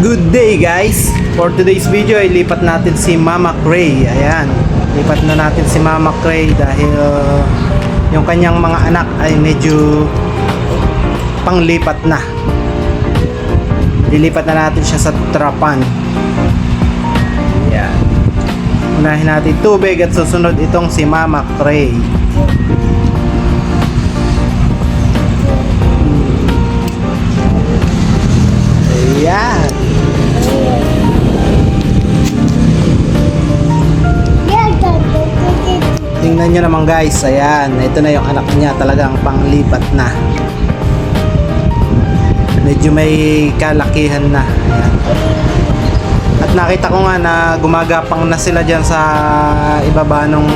Good day guys! For today's video ay lipat natin si Mama Cray. Ayan, lipat na natin si Mama Cray dahil yung kanyang mga anak ay medyo panglipat na. Lilipat na natin siya sa Trapan. Ayan. Unahin natin tubig at susunod itong si Mama Cray. Ayan. Tingnan nyo naman guys, ayan, ito na yung anak niya, talagang panglipat na. Medyo may kalakihan na. Ayan. At nakita ko nga na gumagapang na sila dyan sa ibaba ng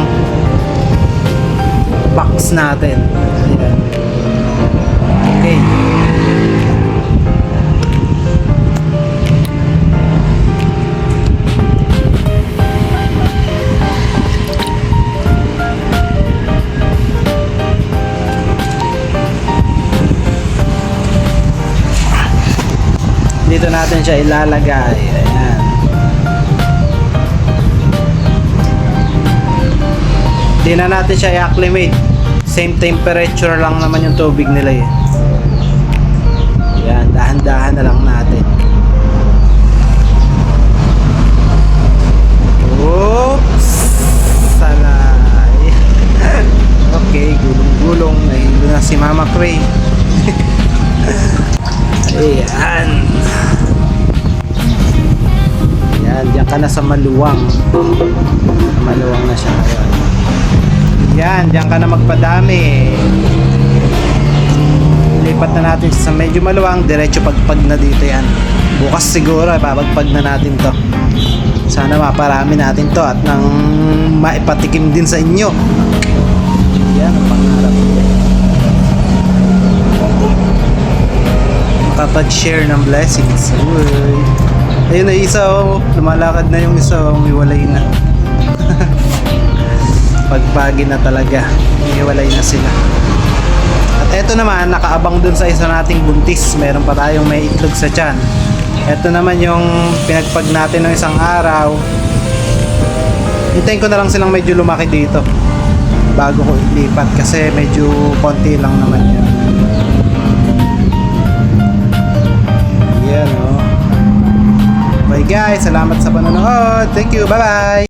box natin. Ayan. Okay. Dito natin siya ilalagay. Ayan. Di na natin siya i-acclimate. Same temperature lang naman yung tubig nila eh. Ayan, dahan-dahan na lang natin. Oops! Salay. Okay, gulong-gulong. Nahilo na si Mama Cray. Ayan. Ayan, diyan ka na sa maluwang. Maluwang na siya ngayon. Ayan, diyan ka na magpadami. Lipat na natin sa medyo maluwang. Diretso pagpag na dito yan. Bukas siguro, papagpag na natin to. Sana maparami natin to at nang maipatikim din sa inyo. Ayan, ang pangarap ko. Makapag-share ng blessings. Uy. Ayun na isa oh. Lumalakad na yung isa oh. Umiwalay na. Pagpagi na talaga. Umiwalay na sila. At eto naman, nakaabang dun sa isa nating buntis. Meron pa tayong may itlog sa tiyan. Eto naman yung pinagpag natin ng isang araw. Hintayin ko na lang silang medyo lumaki dito bago ko ilipat kasi medyo konti lang naman yan. Yan oh. Bye guys, salamat sa panonood. Thank you, bye bye.